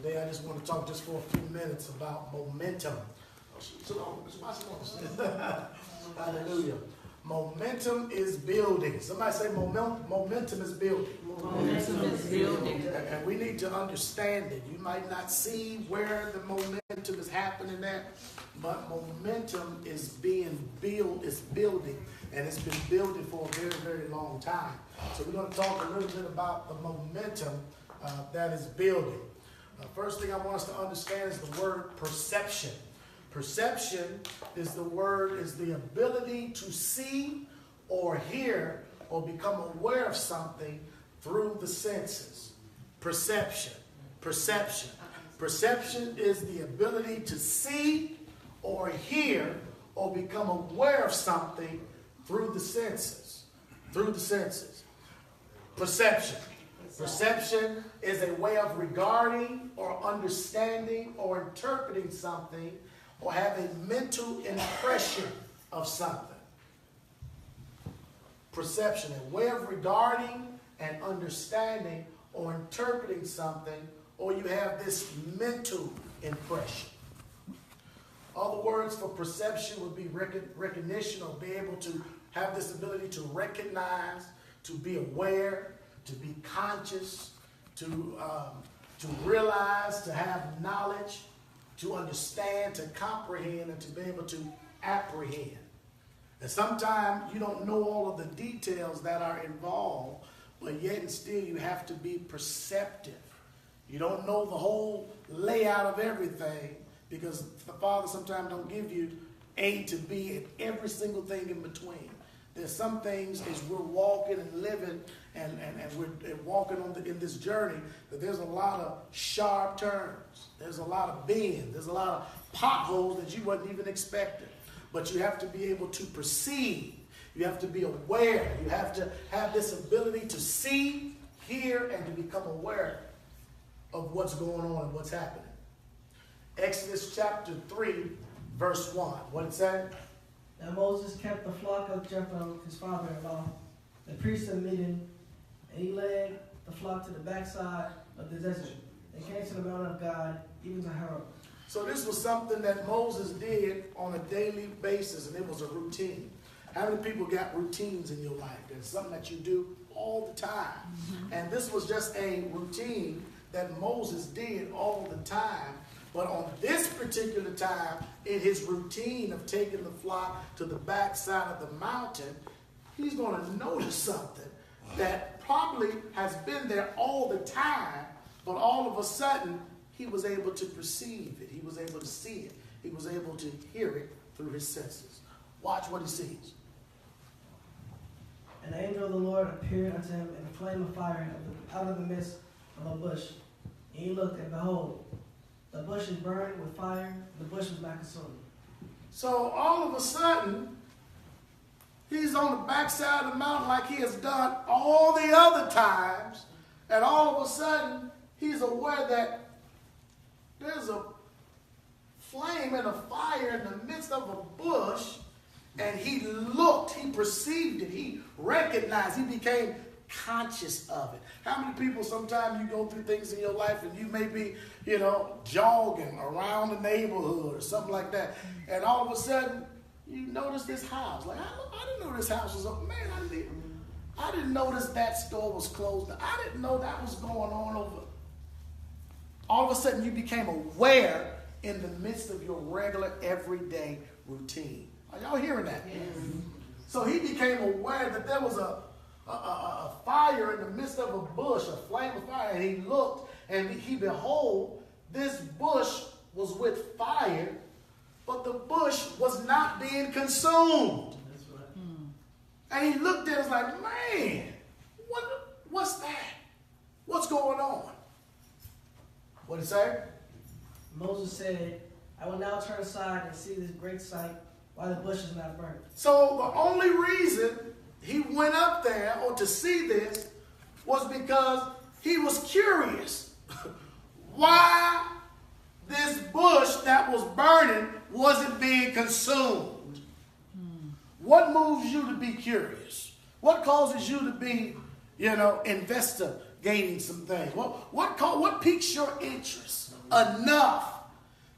Today I just want to talk just for a few minutes about momentum. Hallelujah. Momentum is building. Somebody say momentum is building. Momentum is building. And we need to understand it. You might not see where the momentum is happening at, but momentum is being built, it's building, and it's been building for a very, very long time. So we're going to talk a little bit about the momentum that is building. First thing I want us to understand is the word perception. Perception is the ability to see or hear or become aware of something through the senses. Perception. Perception. Perception is the ability to see or hear or become aware of something through the senses. Through the senses. Perception. Perception is a way of regarding or understanding or interpreting something or have a mental impression of something. Perception, a way of regarding and understanding or interpreting something, or you have this mental impression. Other words for perception would be recognition, or be able to have this ability to recognize, to be aware, to be conscious, to realize, to have knowledge, to understand, to comprehend, and to be able to apprehend. And sometimes you don't know all of the details that are involved, but yet and still you have to be perceptive. You don't know the whole layout of everything because the Father sometimes don't give you A to B and every single thing in between. There's some things as we're walking and living and we're walking in this journey that there's a lot of sharp turns. There's a lot of bends. There's a lot of potholes that you wasn't even expecting. But you have to be able to perceive. You have to be aware. You have to have this ability to see, hear, and to become aware of what's going on and what's happening. Exodus chapter 3, verse 1. What it say? Now Moses kept the flock of Jethro, his father-in-law, the priest of Midian, and he led the flock to the backside of the desert. They came to the mountain of God, even to Horeb. So this was something that Moses did on a daily basis, and it was a routine. How many people got routines in your life? There's something that you do all the time. Mm-hmm. And this was just a routine that Moses did all the time. But on this particular time, in his routine of taking the flock to the backside of the mountain, he's going to notice something that probably has been there all the time, but all of a sudden, he was able to perceive it. He was able to see it. He was able to hear it through his senses. Watch what he sees. And the angel of the Lord appeared unto him in a flame of fire out of the midst of a bush. And he looked, and behold, the bush is burned with fire. The bush was not consumed. So all of a sudden, he's on the backside of the mountain like he has done all the other times. And all of a sudden, he's aware that there's a flame and a fire in the midst of a bush. And he looked, he perceived it, he recognized, he became conscious of it. How many people sometimes you go through things in your life and you may be, jogging around the neighborhood or something like that, and all of a sudden you notice this house. Like, I didn't know this house was open. Man, I didn't notice that store was closed. I didn't know that was going on over. All of a sudden you became aware in the midst of your regular everyday routine. Are y'all hearing that? Yes. So he became aware that there was a fire in the midst of a bush, a flame of fire, and he looked, and he behold, this bush was with fire, but the bush was not being consumed. That's right. And he looked at it and was like, man, what's that? What's going on? What did he say? Moses said, I will now turn aside and see this great sight, why the bush is not burnt. So the only reason he went up there or to see this was because he was curious why this bush that was burning wasn't being consumed. What moves you to be curious? What causes you to be, gaining some things? What piques your interest enough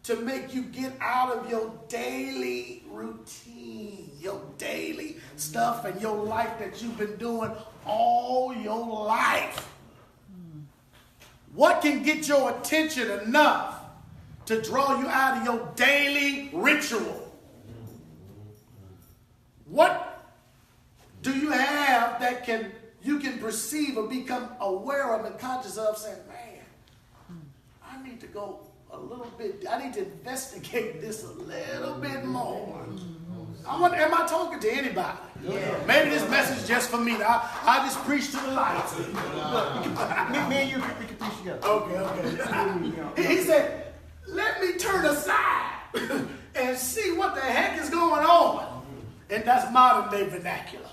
to make you get out of your daily routine, your daily stuff and your life that you've been doing all your life? What can get your attention enough to draw you out of your daily ritual? What do you have that you can perceive or become aware of and conscious of, saying, man, I need to go a little bit, I need to investigate this a little bit more. Am I talking to anybody? Yeah. Maybe this message is just for me. I just preach to the lights. Me and you can preach together. Okay. He said, let me turn aside and see what the heck is going on. And that's modern day vernacular.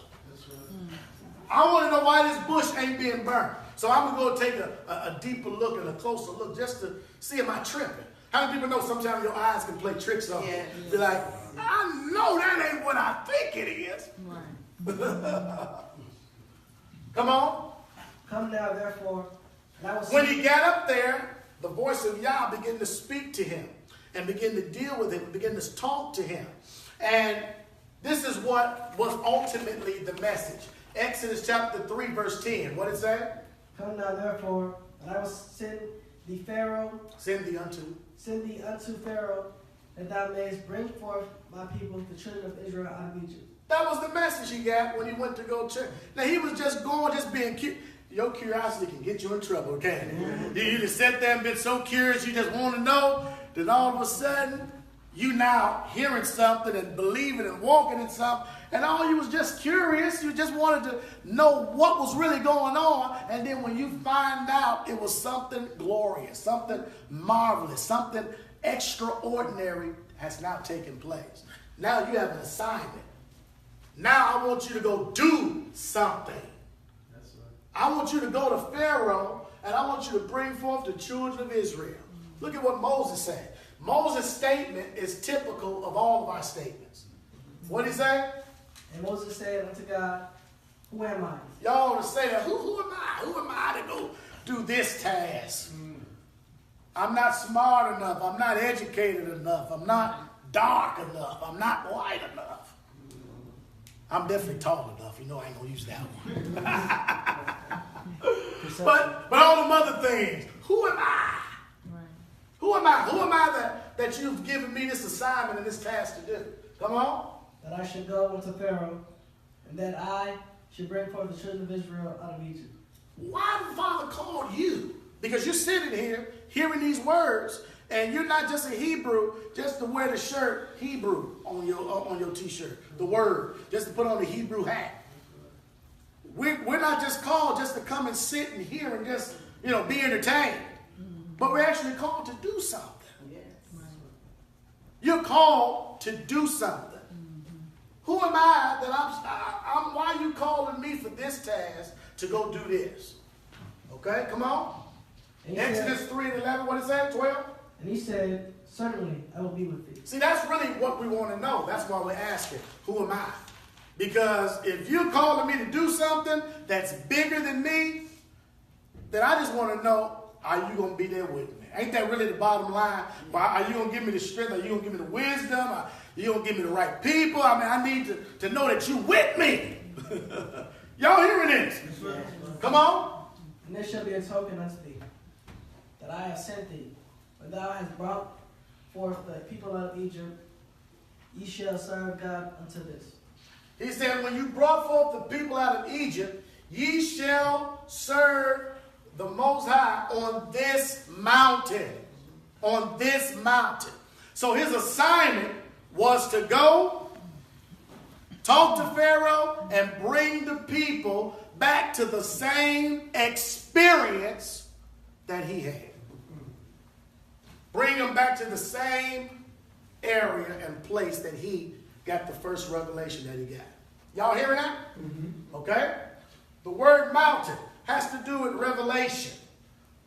I want to know why this bush ain't being burned. So I'm going to go take a deeper look and a closer look just to see, am I tripping? How many people know sometimes your eyes can play tricks on you? Be like, I know that ain't what I think it is. Right. Come on. Come now, therefore. When he got up there, the voice of Yah began to speak to him and begin to deal with him, begin to talk to him. And this is what was ultimately the message. Exodus chapter 3, verse 10. What did it say? Come now, therefore, and I will send thee Pharaoh. Send thee unto Pharaoh, that thou mayest bring forth my people, the children of Israel, out of Egypt. That was the message he got when he went to go check. Now he was just being curious. Your curiosity can get you in trouble, can't it? You just sat there and been so curious, you just want to know, that all of a sudden, you now hearing something and believing and walking in something, and all you was just curious. You just wanted to know what was really going on, and then when you find out it was something glorious, something marvelous, something extraordinary has now taken place. Now you have an assignment. Now I want you to go do something. That's right. I want you to go to Pharaoh, and I want you to bring forth the children of Israel. Look at what Moses said. Moses' statement is typical of all of our statements. What did he say? And Moses said unto God, who am I? Y'all to say that, who am I? Who am I to go do this task? I'm not smart enough. I'm not educated enough. I'm not dark enough. I'm not white enough. I'm definitely tall enough. You know I ain't going to use that one. but all them other things, who am I? Who am I? Who am I that you've given me this assignment and this task to do? Come on. That I should go unto Pharaoh, and that I should bring forth the children of Israel out of Egypt. Why the Father called you? Because you're sitting here hearing these words, and you're not just a Hebrew just to wear the shirt Hebrew on your t-shirt, the word, just to put on the Hebrew hat. We're not just called just to come and sit and hear and just be entertained. But we're actually called to do something. Yes. You're called to do something. Mm-hmm. Who am I that I'm why are you calling me for this task to go do this? Okay, come on. Exodus 3:11, what is that? 12? And he said, certainly I will be with thee. See, that's really what we want to know. That's why we're asking, who am I? Because if you're calling me to do something that's bigger than me, then I just want to know, are you going to be there with me? Ain't that really the bottom line? Are you going to give me the strength? Are you going to give me the wisdom? Are you going to give me the right people? I mean, I need to know that you with me. Y'all hearing this? Yes. Come on. And this shall be a token unto thee, that I have sent thee. When thou hast brought forth the people out of Egypt, ye shall serve God unto this. He said, when you brought forth the people out of Egypt, ye shall serve the Most High on this mountain. On this mountain. So his assignment was to go, talk to Pharaoh, and bring the people back to the same experience that he had. Bring them back to the same area and place that he got the first revelation that he got. Y'all hearing that? Mm-hmm. Okay? The word mountain has to do with revelation.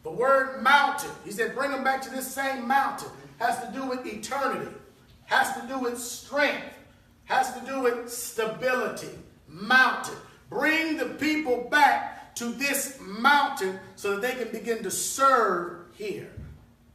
The word mountain, he said, bring them back to this same mountain, has to do with eternity, has to do with strength, has to do with stability. Mountain. Bring the people back to this mountain so that they can begin to serve here.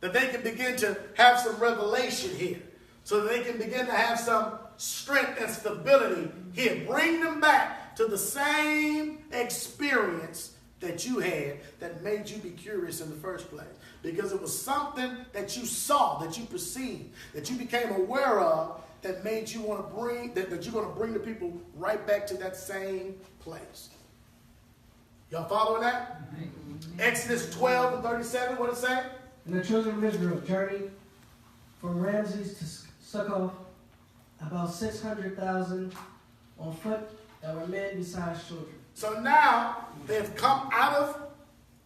That they can begin to have some revelation here. So that they can begin to have some strength and stability here. Bring them back to the same experience that you had that made you be curious in the first place. Because it was something that you saw, that you perceived, that you became aware of, that made you want to bring, that you're going to bring the people right back to that same place. Y'all following that? Exodus 12 and 37, what it say? And the children of Israel journeyed from Ramses to Succoth, about 600,000 on foot that were men besides children. So now they've come out of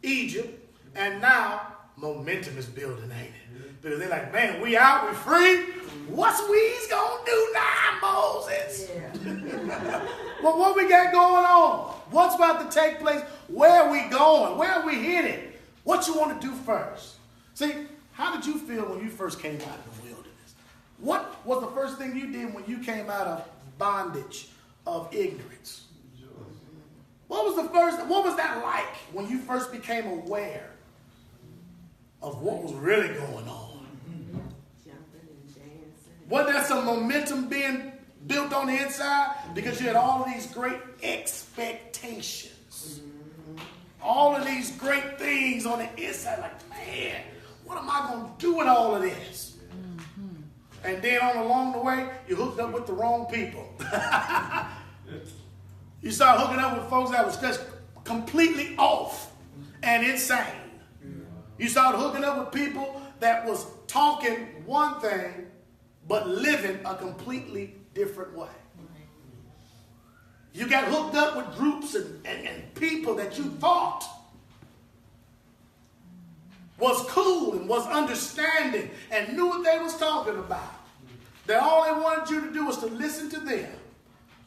Egypt, and now momentum is building, ain't it? Because they're like, man, we out, we free. What's we's gonna do now, Moses? Yeah. Well, what we got going on? What's about to take place? Where are we going? Where are we headed? What you want to do first? See, how did you feel when you first came out of the wilderness? What was the first thing you did when you came out of bondage of ignorance? What was that like when you first became aware of what was really going on? Wasn't there some momentum being built on the inside? Because you had all of these great expectations. All of these great things on the inside. Like, man, what am I going to do with all of this? And then along the way, you hooked up with the wrong people. You start hooking up with folks that was just completely off and insane. You start hooking up with people that was talking one thing, but living a completely different way. You got hooked up with groups and people that you thought was cool and was understanding and knew what they was talking about. That all they wanted you to do was to listen to them.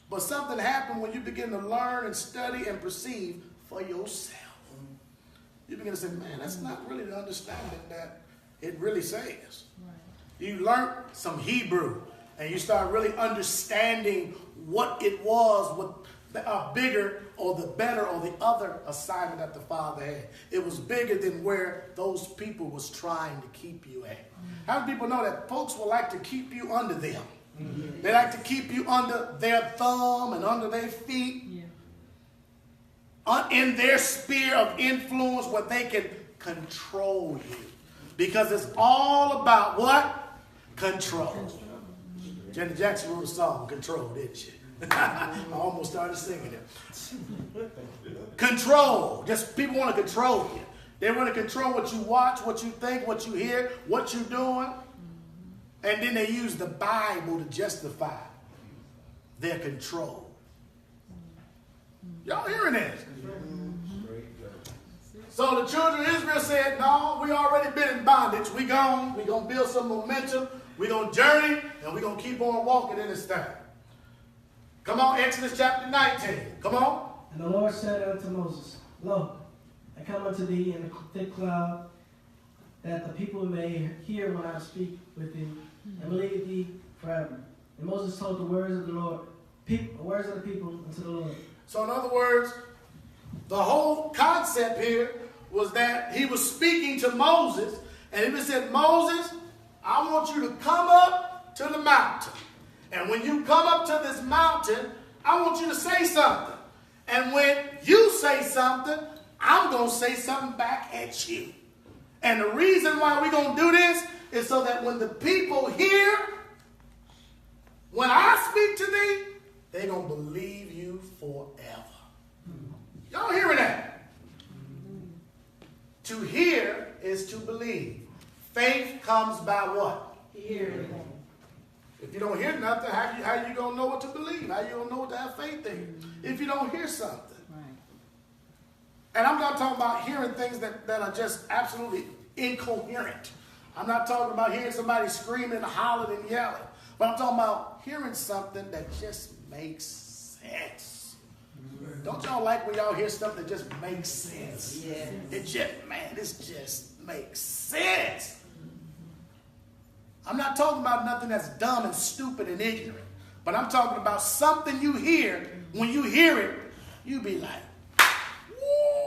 But something happened when you begin to learn and study and perceive for yourself. You begin to say, man, that's not really the understanding that it really says. You learned some Hebrew and you start really understanding what it was, what the bigger or the better or the other assignment that the Father had. It was bigger than where those people was trying to keep you at. How do people know that folks will like to keep you under them? They like to keep you under their thumb and under their feet. In their sphere of influence where they can control you. Because it's all about what? Control. Janet Jackson wrote a song, Control, didn't she? I almost started singing it. Control. Just people want to control you. They want to control what you watch, what you think, what you hear, what you're doing. And then they use the Bible to justify their control. Y'all hearing this? So the children of Israel said, no, we already been in bondage. We gone. We're going to build some momentum. We're going to journey, and we're going to keep on walking in this thing. Come on, Exodus chapter 19. Come on. And the Lord said unto Moses, Lo, I come unto thee in a thick cloud, that the people may hear when I speak with thee, and believe thee forever. And Moses told the words of the Lord, words of the people unto the Lord. So in other words, the whole concept here was that he was speaking to Moses, and he said, Moses, I want you to come up to the mountain. And when you come up to this mountain, I want you to say something. And when you say something, I'm going to say something back at you. And the reason why we're going to do this is so that when the people hear, when I speak to thee, they're going to believe you forever. Y'all hearing that? To hear is to believe. Faith comes by what? Hearing. If you don't hear nothing, how you going to know what to believe? How you going to know what to have faith in? If you don't hear something. Right. And I'm not talking about hearing things that are just absolutely incoherent. I'm not talking about hearing somebody screaming and hollering and yelling. But I'm talking about hearing something that just makes sense. Don't y'all like when y'all hear stuff that just makes sense? Yeah. This just makes sense. I'm not talking about nothing that's dumb and stupid and ignorant. But I'm talking about something you hear. When you hear it, you be like, woo!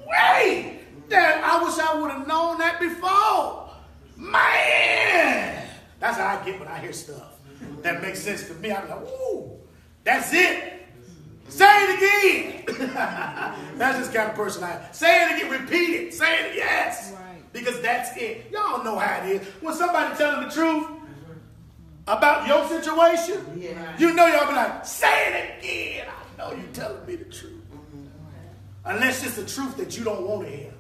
wait, damn, I wish I would have known that before. Man, that's how I get when I hear stuff that makes sense to me. I'm like, ooh, that's it. Say it again. That's just the kind of person I am. Say it again, repeat it. Say it, yes. Right. Because that's it. Y'all know how it is. When somebody telling the truth about your situation, you know y'all be like, say it again. I know you're telling me the truth. Unless it's the truth that you don't want to hear.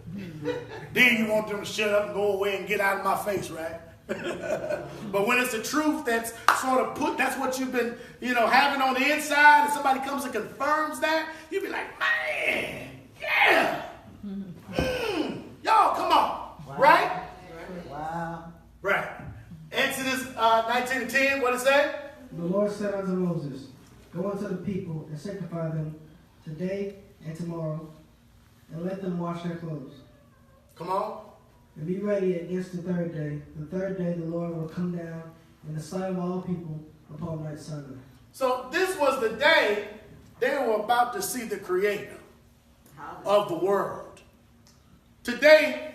Then you want them to shut up and go away and get out of my face, right? But when it's the truth that's sort of that's what you've been, having on the inside, and somebody comes and confirms that, you be like, man, yeah. Y'all, come on. Wow. Right? Wow. Right. Exodus 19:10, what it say? The Lord said unto Moses, Go unto the people and sanctify them today and tomorrow, and let them wash their clothes. Come on. And be ready against the third day. The third day the Lord will come down in the sight of all people upon Mount Sinai. So this was the day they were about to see the creator of the world. Today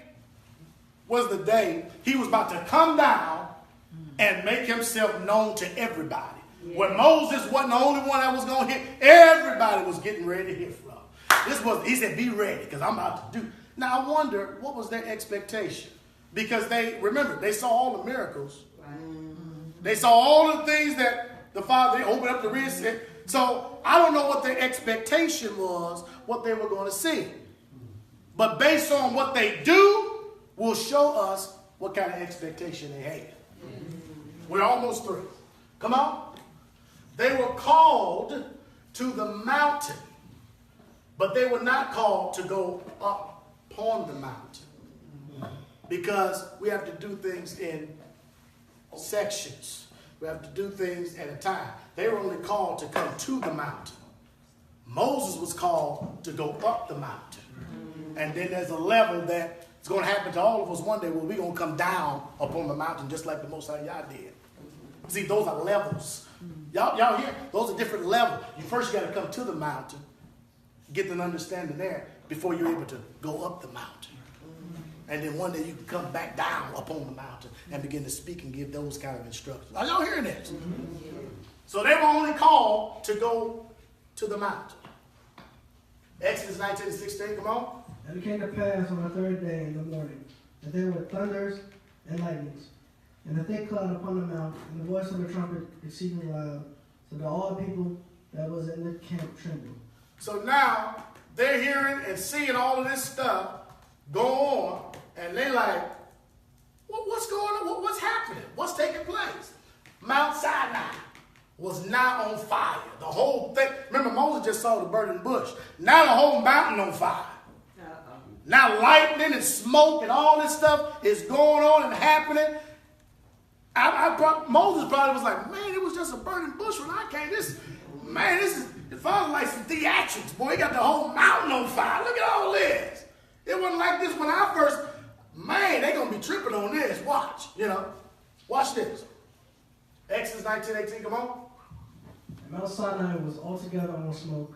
was the day he was about to come down and make himself known to everybody. Yeah. When Moses wasn't the only one that was going to hear, everybody was getting ready to hear from. He said, be ready, because I'm about to do. Now, I wonder, what was their expectation? Because they saw all the miracles. They saw all the things that the Father, they opened up the Red Sea. So, I don't know what their expectation was, what they were going to see. But based on what they do, will show us what kind of expectation they had. We're almost through. Come on. They were called to the mountain, but they were not called to go up upon the mountain, because we have to do things in sections. We have to do things at a time. They were only called to come to the mountain. Moses was called to go up the mountain. And then there's a level that it's going to happen to all of us one day where we're going to come down upon the mountain just like the Most High Yah did. See, those are levels. Y'all hear? Those are different levels. You first got to come to the mountain, get an understanding there before you're able to go up the mountain. And then one day you can come back down upon the mountain and begin to speak and give those kind of instructions. Are y'all hearing this? So they were only called to go to the mountain. Exodus 19:16, come on. And it came to pass on the third day in the morning that there were thunders and lightnings, and a thick cloud upon the mount, and the voice of a trumpet exceedingly loud, so that all the people that was in the camp trembled. So now they're hearing and seeing all of this stuff go on, and they're like, what's going on? What's happening? What's taking place? Mount Sinai was now on fire. The whole thing. Remember, Moses just saw the burning bush. Now the whole mountain on fire. Now lightning and smoke and all this stuff is going on and happening. Moses probably was like, man, it was just a burning bush when I came. This is the Father like some theatrics. Boy, he got the whole mountain on fire. Look at all this. It wasn't like this when I first, man, they going to be tripping on this. Watch, Watch this. Exodus 19:18, come on. And Mount Sinai was altogether on smoke,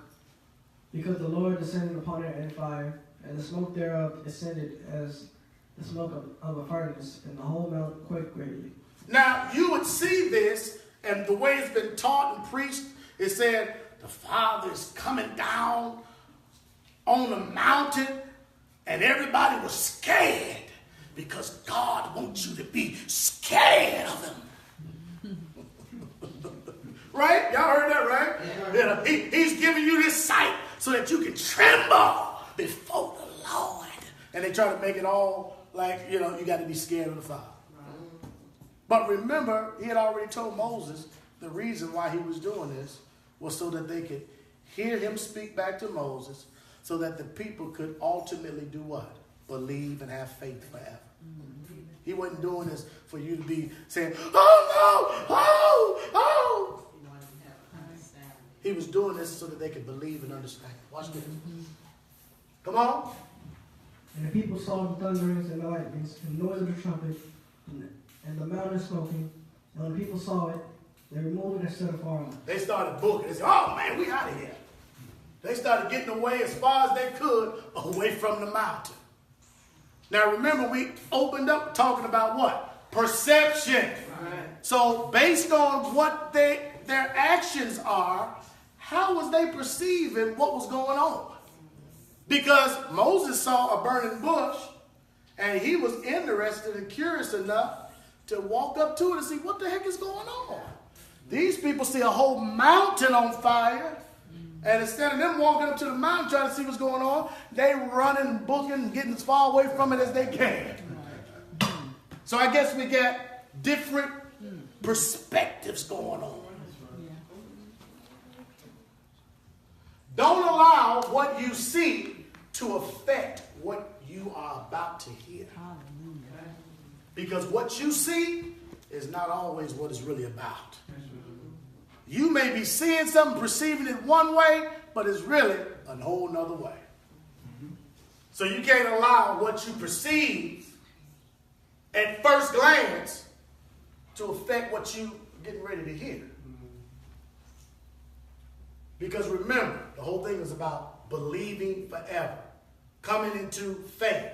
because the Lord descended upon it in fire, and the smoke thereof ascended as the smoke of a furnace, and the whole mount quaked greatly. Now, you would see this, and the way it's been taught and preached, it said the Father is coming down on the mountain, and everybody was scared, because God wants you to be scared of him. Right? Y'all heard that, right? Yeah. He's giving you this sight so that you can tremble before the Lord. And they try to make it all like, you got to be scared of the Father. Right. But remember, he had already told Moses the reason why he was doing this was so that they could hear him speak back to Moses, so that the people could ultimately do what? Believe and have faith forever. Mm-hmm. He wasn't doing this for you to be saying, oh, no, oh. He was doing this so that they could believe and understand. Watch this. Come on. And the people saw the thunderings and the lightnings, and the noise of the trumpet, and the mountain smoking. And when people saw it, they removed it and set it far off. They started booking. They said, oh, man, we out of here. They started getting away as far as they could away from the mountain. Now remember, we opened up talking about what? Perception. Right. So based on what their actions are, how was they perceiving what was going on? Because Moses saw a burning bush, and he was interested and curious enough to walk up to it and see what the heck is going on. These people see a whole mountain on fire, and instead of them walking up to the mountain trying to see what's going on, they running, booking, and getting as far away from it as they can. So I guess we got different perspectives going on. Don't allow what you see to affect what you are about to hear. Because what you see is not always what it's really about. You may be seeing something, perceiving it one way, but it's really a whole nother way. So you can't allow what you perceive at first glance to affect what you're getting ready to hear. Because remember, the whole thing is about believing forever, coming into faith.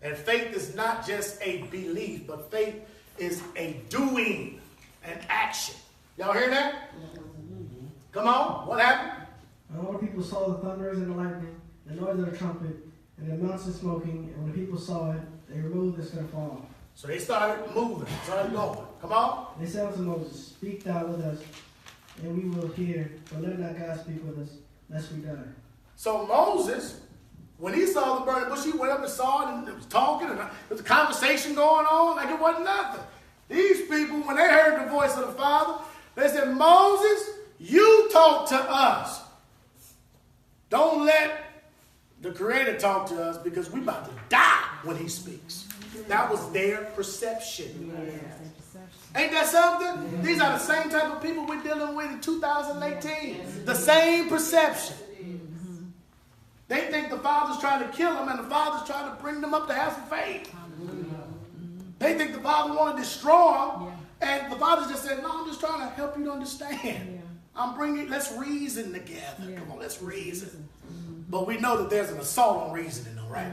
And faith is not just a belief, but faith is a doing, an action. Y'all hear that? Come on, what happened? And all the people saw the thunders and the lightning, the noise of the trumpet, and the mountain smoking. And when the people saw it, they removed this their fall. So they started moving, started going. Come on. And they said unto Moses, Speak thou with us, and we will hear, but let not God speak with us, lest we die. So Moses, when he saw the burning bush, he went up and saw it, and it was talking, and there was a conversation going on like it wasn't nothing. These people, when they heard the voice of the Father, they said, Moses, you talk to us. Don't let the Creator talk to us, because we're about to die when he speaks. That was their perception. Ain't that something? These are the same type of people we're dealing with in 2018. The same perception. They think the Father's trying to kill them, and the Father's trying to bring them up to have some faith. They think the Father want to destroy them, and the Father just said, no, I'm just trying to help you to understand. Let's reason together. Come on, let's reason. But we know that there's an assault on reasoning, all right?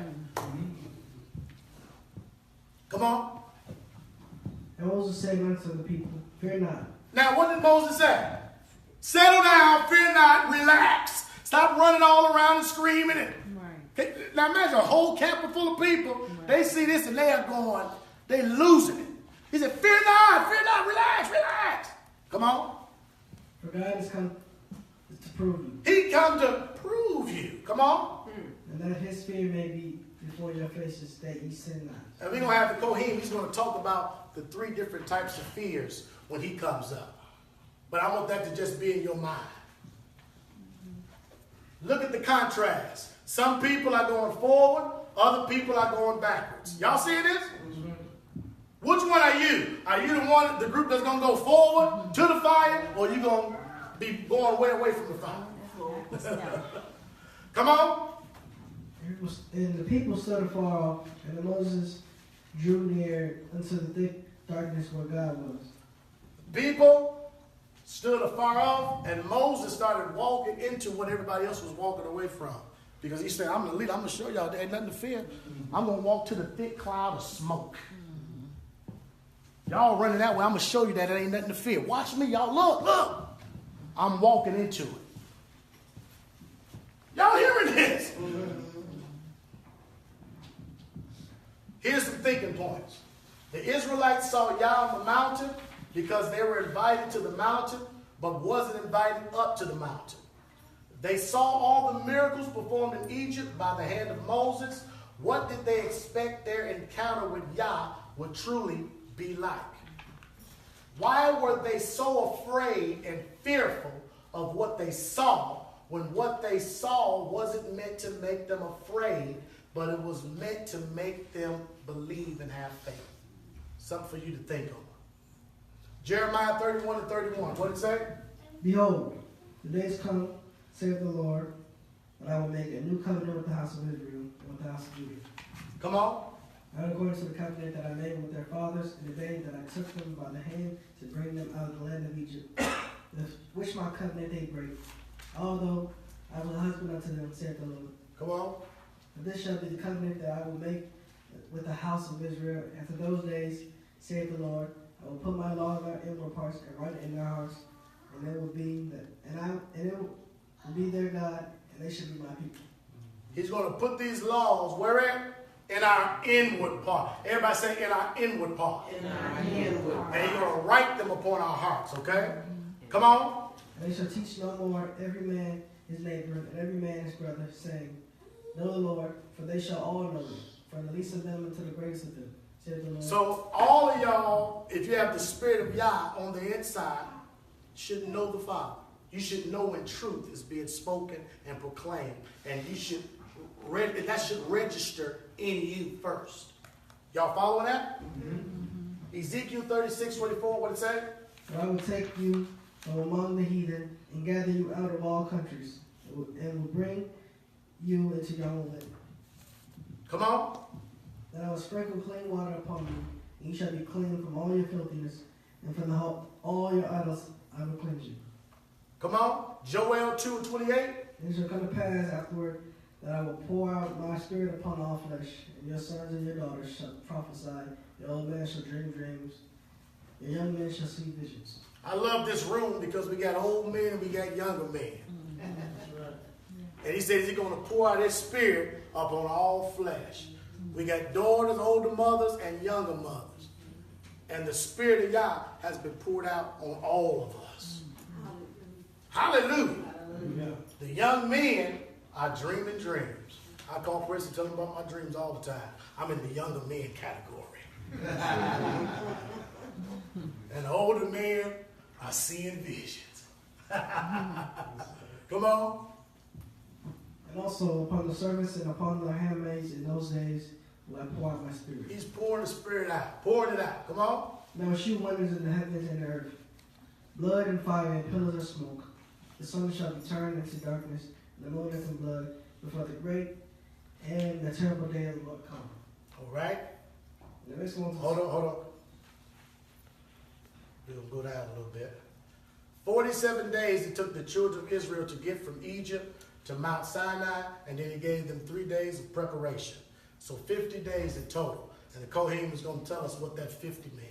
Come on. And Moses said unto the people, Fear not. Now, what did Moses say? Settle down, fear not, relax. Stop running all around and screaming. Now, imagine a whole camp full of people. Right. They see this and they are going, they losing it. He said, fear not, relax, relax. Come on. For God has come to prove you. He come to prove you. Come on. And that his fear may be before your faces, that ye sin not. And we're going to have the Kohen. He's going to talk about the 3 different types of fears when he comes up. But I want that to just be in your mind. Look at the contrast. Some people are going forward. Other people are going backwards. Y'all see this? Which one are you? Are you the group that's going to go forward to the fire? Or are you going to be going way away from the fire? Come on. And the people stood afar off, and Moses drew near unto the thick darkness where God was. People stood afar off, and Moses started walking into what everybody else was walking away from. Because he said, I'm the leader. I'm going to show y'all there ain't nothing to fear. I'm going to walk to the thick cloud of smoke. Y'all running that way. I'm going to show you that it ain't nothing to fear. Watch me, y'all. Look. I'm walking into it. Y'all hearing this? Here's some thinking points. The Israelites saw Yah on the mountain because they were invited to the mountain, but wasn't invited up to the mountain. They saw all the miracles performed in Egypt by the hand of Moses. What did they expect their encounter with Yah would truly be like? Why were they so afraid and fearful of what they saw when what they saw wasn't meant to make them afraid, but it was meant to make them believe and have faith? Something for you to think of. Jeremiah 31 and 31. What did it say? Behold, the days come, saith the Lord, that I will make a new covenant with the house of Israel and with the house of Judah. Come on. Not according to the covenant that I made with their fathers in the day that I took them by the hand to bring them out of the land of Egypt, which my covenant they break. Although I was a husband unto them, saith the Lord. Come on. And this shall be the covenant that I will make with the house of Israel. After those days, saith the Lord, I will put my law in their inward parts and write it in their hearts, and it will be it will be their God, and they shall be my people. He's going to put these laws where at? In our inward part. Everybody say in our inward part. In our inward part. And he's going to write them upon our hearts, okay? Come on. And they shall teach no more every man his neighbor, and every man his brother, saying, Know the Lord, for they shall all know me, from the least of them unto the greatest of them, saith the Lord. So all of y'all, if you have the Spirit of Yah on the inside, should know the Father. You should know when truth is being spoken and proclaimed. And you should that should register in you first. Y'all following that? Mm-hmm. Ezekiel 36:24, what it say? For I will take you from among the heathen and gather you out of all countries, and will bring you into your own land. Come on. Then I will sprinkle clean water upon you, and you shall be clean from all your filthiness, and from all your idols I will cleanse you. Come on. Joel 2:28. And it shall come to pass afterward that I will pour out my spirit upon all flesh, and your sons and your daughters shall prophesy, your old men shall dream dreams, your young men shall see visions. I love this room because we got old men and we got younger men. And he says he's going to pour out his spirit upon all flesh. We got daughters, older mothers, and younger mothers. And the Spirit of Yah has been poured out on all of us. Hallelujah. Hallelujah. The young men are dreaming dreams. I call Chris and tell him about my dreams all the time. I'm in the younger men category. And the older men are seeing visions. Come on. And also upon the servants and upon the handmaids in those days will I pour out my spirit. He's pouring the Spirit out. Pouring it out. Come on. Now will shew wonders in the heavens and the earth, blood and fire and pillars of smoke. The sun shall be turned into darkness, and the moon into blood, before the great and the terrible day of the Lord come. All right. The next one. Hold on. We'll go down a little bit. 47 days it took the children of Israel to get from Egypt to Mount Sinai, and then he gave them 3 days of preparation. So 50 days in total. And the Kohen was going to tell us what that 50 means.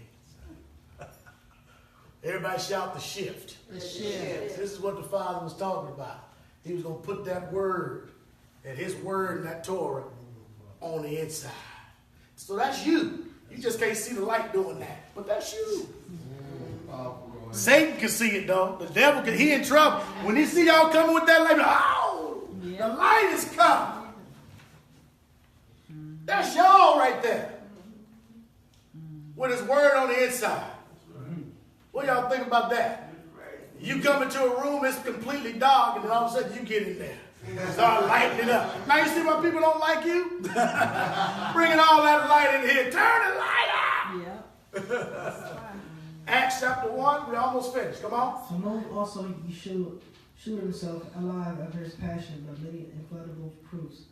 Everybody shout the shift. The shift. This is what the Father was talking about. He was going to put that word and his word and that Torah on the inside. So that's you. You just can't see the light doing that. But that's you. Satan can see it though. The devil can. He in trouble. When he see y'all coming with that light, oh, the light is coming. That's y'all right there. With his word on the inside. What y'all think about that? You come into a room, it's completely dark, and then all of a sudden you get in there. Start lighting it up. Now you see why people don't like you? Bringing all that light in here. Turn the light out. Yeah. Acts chapter 1, we almost finished. Come on. So Moses also he shewed himself alive after his passion by many infallible proofs,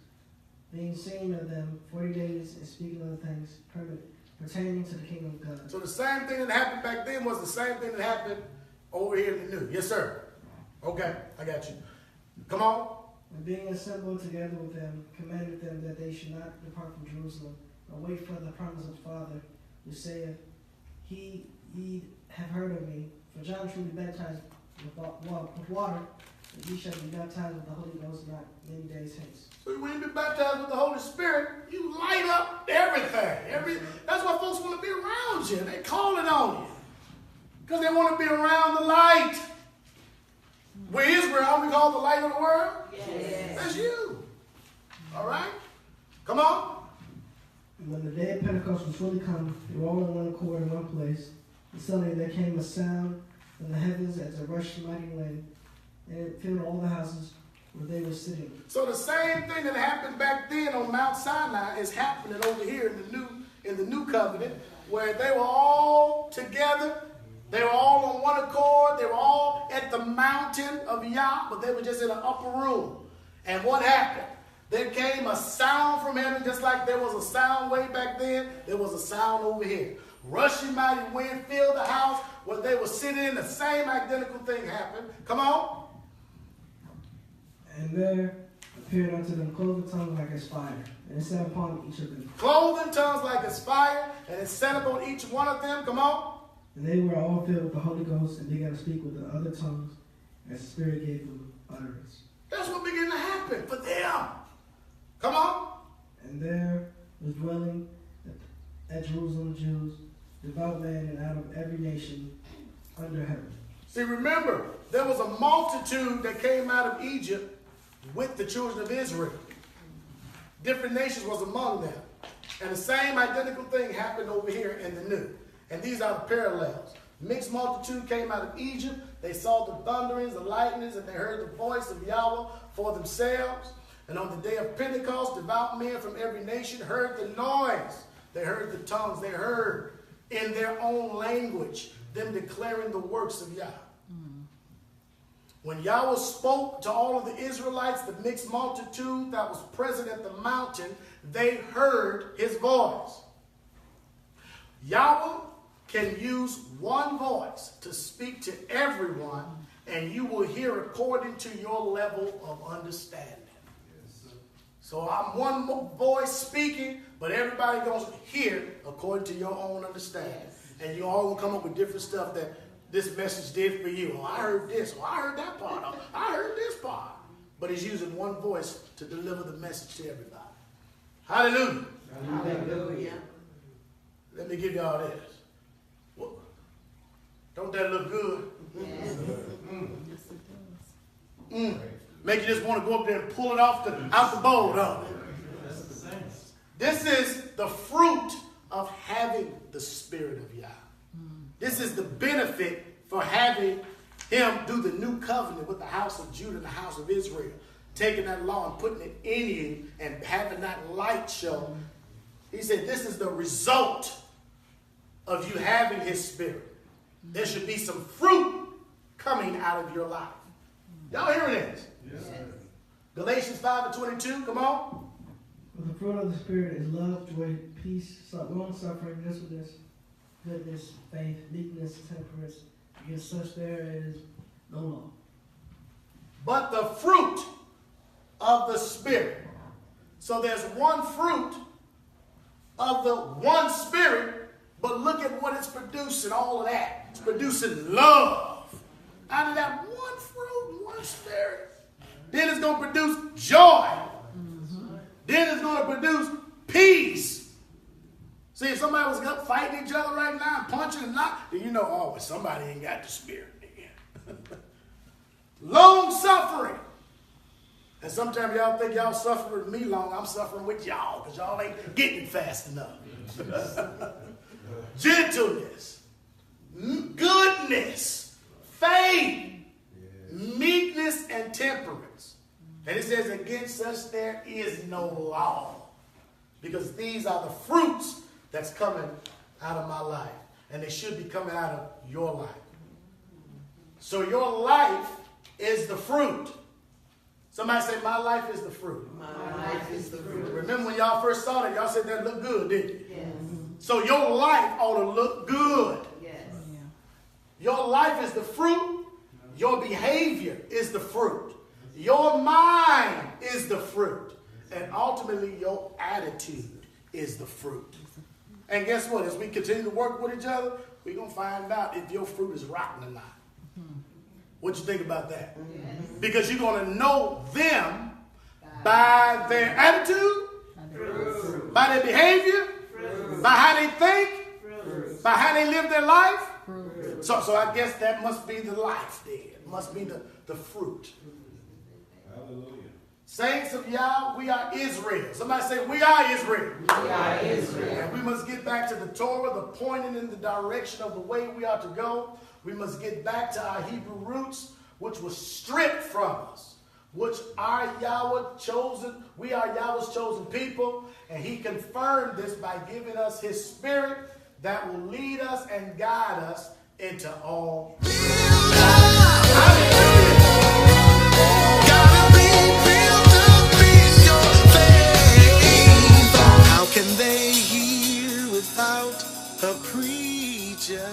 being seen of them 40 days and speaking of the things pertaining to the kingdom of God. So the same thing that happened back then was the same thing that happened over here in the new. Yes, sir. Okay, I got you. Come on. And being assembled together with them, commanded them that they should not depart from Jerusalem, but wait for the promise of the Father, who saith, Ye have heard of me, for John truly baptized with water, and ye shall be baptized with the Holy Ghost not many days hence. So when you be baptized with the Holy Spirit, you light up everything. That's why folks want to be around you. They calling on you. Because they want to be around the light. Where Israel, aren't we called the light of the world? Yes. That's you. All right? Come on. And when the day of Pentecost was fully come, they were all in one accord in one place. And suddenly there came a sound from the heavens as a rushing mighty wind, and it filled all the houses where they were sitting. So the same thing that happened back then on Mount Sinai is happening over here in the new covenant, where they were all together. They were all on one accord. They were all at the mountain of Yah, but they were just in an upper room. And what happened? There came a sound from heaven, just like there was a sound way back then. There was a sound over here. Rushing mighty wind filled the house where they were sitting in. The same identical thing happened. Come on. And there appeared unto them cloven tongues like as fire, and it sat upon each of them. Cloven tongues like as fire, and it sat upon each one of them. Come on. And they were all filled with the Holy Ghost, and began to speak with the other tongues, as the Spirit gave them utterance. That's what began to happen for them. Come on. And there was dwelling at Jerusalem Jews, devout men, and out of every nation under heaven. See, remember, there was a multitude that came out of Egypt with the children of Israel. Different nations was among them. And the same identical thing happened over here in the new. And these are the parallels. Mixed multitude came out of Egypt. They saw the thunderings, the lightnings, and they heard the voice of Yahweh for themselves. And on the day of Pentecost, devout men from every nation heard the noise. They heard the tongues. They heard in their own language them declaring the works of Yahweh. When Yahweh spoke to all of the Israelites, the mixed multitude that was present at the mountain, they heard his voice. Yahweh can use one voice to speak to everyone, and you will hear according to your level of understanding. So I'm one voice speaking, but everybody going to hear according to your own understanding. And you all will come up with different stuff that this message did for you. Oh, I heard this. Oh, I heard that part. Oh, I heard this part. But he's using one voice to deliver the message to everybody. Hallelujah. Hallelujah. Let me give y'all this. Well, don't that look good? Yes. Make you just want to go up there and pull it off out the bowl, don't it? This is the fruit of having the Spirit of Yah. This is the benefit for having him do the new covenant with the house of Judah and the house of Israel. Taking that law and putting it in you and having that light show. He said this is the result of you having his Spirit. There should be some fruit coming out of your life. Y'all hearing this? Yes. Galatians 5:22, come on. For the fruit of the Spirit is love, joy, peace, long-suffering, gentleness, goodness, faith, meekness, temperance. Against such there is no law. But the fruit of the Spirit. So there's one fruit of the one Spirit, but look at what it's producing, all of that. It's producing love. Out of that one fruit, one Spirit. Then it's going to produce joy. Then it's going to produce peace. See, if somebody was up fighting each other right now, punching and not, then you know, oh, well, somebody ain't got the Spirit again. Long suffering. And sometimes y'all think y'all suffering with me long. I'm suffering with y'all because y'all ain't getting fast enough. Gentleness, goodness, faith, meekness, and temperance. And it says, against such there is no law. Because these are the fruits that's coming out of my life. And they should be coming out of your life. So your life is the fruit. Somebody say, my life is the fruit. My life is the fruit. Remember when y'all first saw that, y'all said that looked good, didn't you? Yes. So your life ought to look good. Yes. Your life is the fruit. Your behavior is the fruit. Your mind is the fruit. And ultimately, your attitude is the fruit. And guess what? As we continue to work with each other, we're going to find out if your fruit is rotten or not. What you think about that? Yes. Because you're going to know them by their attitude, Fruit. by their behavior, Fruit. by how they think, Fruit. by how they live their life. So I guess that must be the life then. It must be the fruit. Hallelujah. Saints of Yah, we are Israel. Somebody say, we are Israel. We are Israel. And we must get back to the Torah, the pointing in the direction of the way we are to go. We must get back to our Hebrew roots, which was stripped from us, which are Yahweh chosen. We are Yahweh's chosen people. And he confirmed this by giving us his Spirit that will lead us and guide us into all truth. Hallelujah. Gotta be built up in your faith. How can they hear without a preacher?